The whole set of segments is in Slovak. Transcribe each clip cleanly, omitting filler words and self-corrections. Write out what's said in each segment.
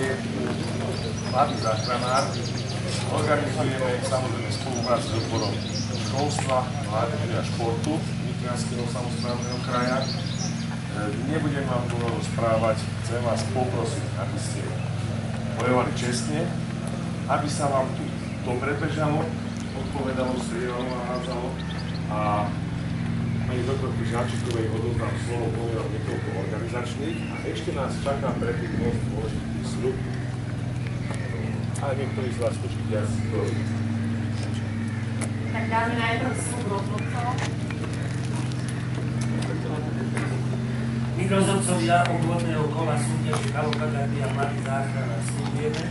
projektu Mladý záchranár. Organizujeme samozrejme spoluprácu s odborom školstva, mládeže a športu Nitrianskeho samosprávneho kraja. Nebudem vám dlho rozprávať, chcem vás poprosiť, aby ste bojovali čestne, aby sa vám tu dobre bežalo, odpovedalo, strieľalo a hádzalo. A pani doktorky Žáčikovej odozdám slovo, poviem vám niekoľko organizačných a ešte nás čaká predtým dosť dôležitý sľub. Ale niektorí z vás počkite asi to. Tak dáme najprv sľub rozhodcov. My rozhodcovia obvodného kola súťaže Kaloka Gardia Mladý záchranár sľubujeme,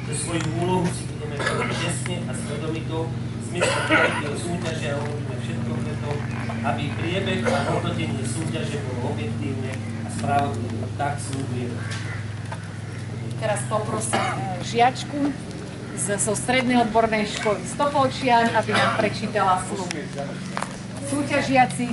že svoju úlohu si budeme robiť čestne a svedomito, zmysle projektov súťaže a urobíme všetko preto, aby priebeh a hodnotenie súťaže bolo objektívne a spravodlivé. Tak sľubujeme. Teraz poprosím žiačku zo strednej odbornej školy Stopolčian, aby nám prečítala sľub. Súťažiaci.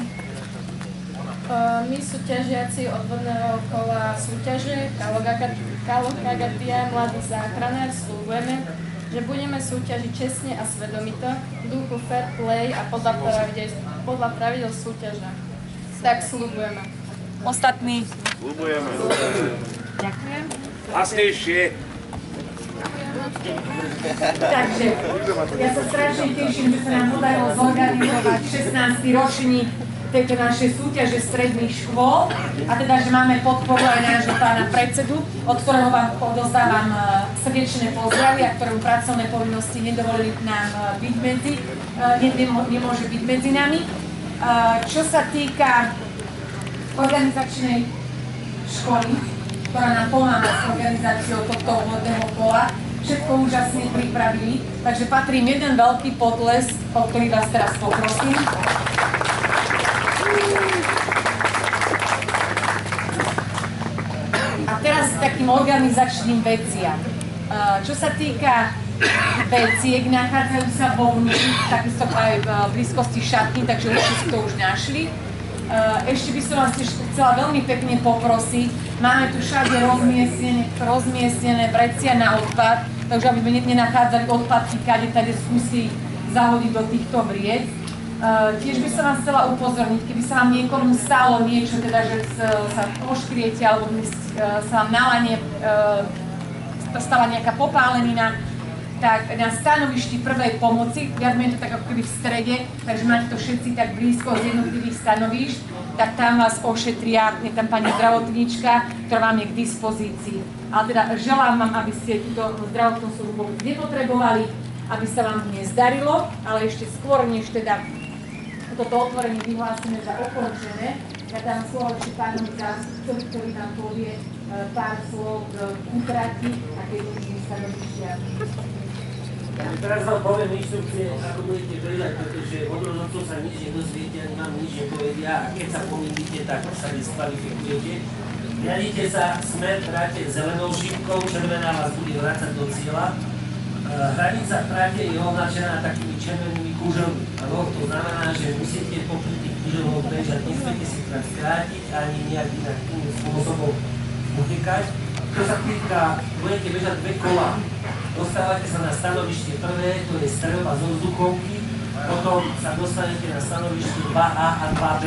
My súťažiaci odborného kola súťaže Kaloka Gardia Mladý záchranár sľubujeme, že budeme súťažiť čestne a svedomito, v duchu fair play a podľa pravidel súťaže. Tak sľubujeme. Ostatní. Sľubujeme. Ďakujem. Hlasnejšie. Takže ja sa strašne teším, že sa nám podarilo zorganizovať 16. ročník tejto našej súťaže stredných škôl a teda, že máme podporu aj nášho pána predsedu, od ktorého vám odozdávam srdečné pozdravy a ktorému pracovné povinnosti nedovolili nám byť nemôže byť medzi nami. Čo sa týka organizačnej školy, ktorá nám pomáha s organizáciou tohto úvodného kola, všetko úžasne pripravili, takže patrím jeden veľký potles, o ktorý vás teraz poprosím. A teraz k takým organizačným veciam. Čo sa týka veciek, nachádzajú sa vo vnútri, takisto aj v blízkosti šatní, takže určite si to už našli. Ešte by som vás chcela veľmi pekne poprosiť, máme tu všade rozmiestnené vrecia na odpad, takže aby sme nenachádzali odpadky, kade skúsi zahodiť do týchto vriec. Tiež by som vás chcela upozorniť, keby sa vám niekomu stalo niečo, teda že sa poškriete alebo sa vám stala nejaká popálenina, tak na stanovišti prvej pomoci, viac menej to tak ako keby v strede, takže máte to všetci tak blízko z jednotlivých stanovišť, tak tam vás ošetria, je tam pani zdravotníčka, ktorá vám je k dispozícii. Ale teda želám vám, aby ste túto zdravotnú službu nepotrebovali, aby sa vám dnes darilo, ale ešte skôr, než teda toto otvorenie vyhlásime za ukončené, ja dám slovo ešte pánovi zástupcovi, ktorý nám povie pár slov k útrati a k jednotlivým stanovištiam. Teraz vám poviem inštrukcie, ako budete bežať, pretože od rozhodcov sa nič nedozviete, ani vám nič nepovedia a keď sa pomýlite, tak sa diskvalifikujete. Riadite sa smer tráte zelenou šípkou, červená vás bude vrácať do cieľa. Hranica tráte je označená takými červenými kúželmi. To znamená, že musíte popri tých kúželov bežať, nesmiete si tak skrátiť ani nejak inak iným spôsobom utekať. Čo sa týka, budete bežať dve kola. Dostávate sa na stanovište prvé, to je streľba zo vzduchovky, potom sa dostanete na stanovište 2A a 2B.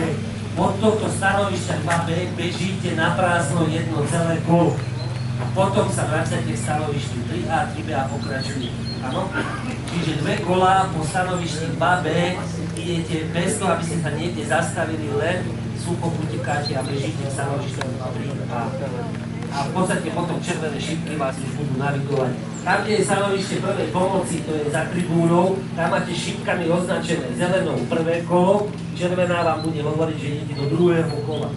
Od tohto stanovišťa 2B bežíte na prázdno jedno celé kolo. Potom sa vracate k stanovišti 3A, 3B a pokračujete. Áno? Čiže dve kola po stanovišti 2B idete bez toho, aby ste sa niekde zastavili, len sucho utekáte a bežíte k stanovišťu 3A. A v podstate potom červené šipky vás už budú navigovať. Tam, kde je stanovište prvej pomoci, to je za tribúnou, tam máte šipkami označené zelenou prvé kolo, červená vám bude hovoriť, že idete do druhého kola.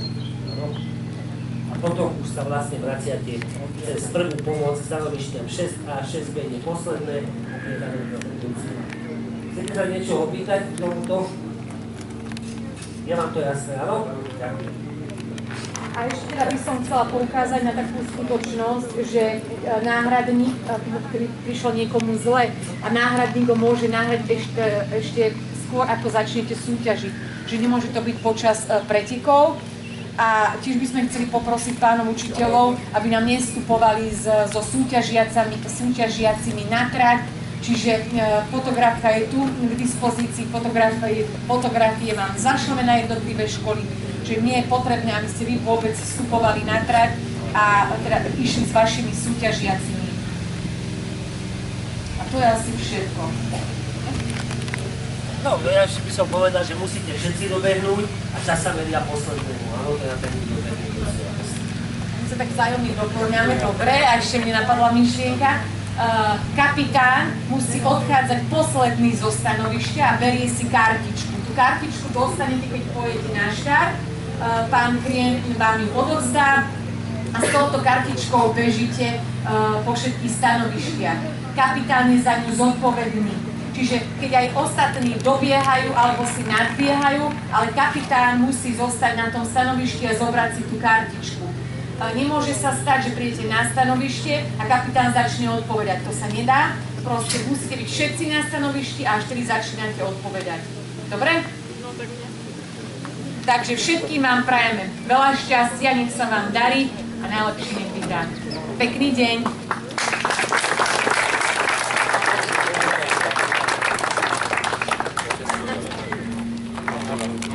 A potom už sa vlastne vraciate cez prvú pomoc stanovišťam 6A, 6B je posledné. Chcete sa niečo opýtať k tomuto? Ja vám to jasné, áno? Ďakujem. A ešte teda by som chcela poukázať na takú skutočnosť, že náhradník, ktorý prišlo niekomu zle a náhradník ho môže nahradiť ešte skôr, ako začnete súťažiť. Že nemôže to byť počas pretekov. a tiež by sme chceli poprosiť pánov učiteľov, aby nám nestupovali so súťažiacimi na trať, čiže fotografka je tu k dispozícii, fotografie vám zašleme na jednotlivé školy, čiže nie je potrebné, aby ste vy vôbec vstupovali na trať a teda išli s vašimi súťažiacimi. A to je asi všetko. No, ja ešte by som povedal, že musíte všetci dobehnúť a čas sa meria poslednému, áno, teda ten dobehnúť. My sa tak vzájomne doplňame, dobre, a ešte mne napadla myšlienka. Kapitán musí odchádzať posledný zo stanovišťa a berie si kartičku. Tú kartičku dostanete, keď pôjdete na štart, pán klient vám ju odovzdá a s touto kartičkou bežíte po všetkých stanovišťach. Kapitán je za ňu zodpovedný. Čiže keď aj ostatní dobiehajú alebo si nadbiehajú, ale kapitán musí zostať na tom stanovišti a zobrať si tú kartičku. Nemôže sa stať, že prídete na stanovište a kapitán začne odpovedať. To sa nedá. Proste musíte byť všetci na stanovišti a až tedy začínate odpovedať. Dobre? No tak nie. Takže všetkým vám prajeme veľa šťastia, nech sa vám darí a najlepšie nech vydá. Pekný deň.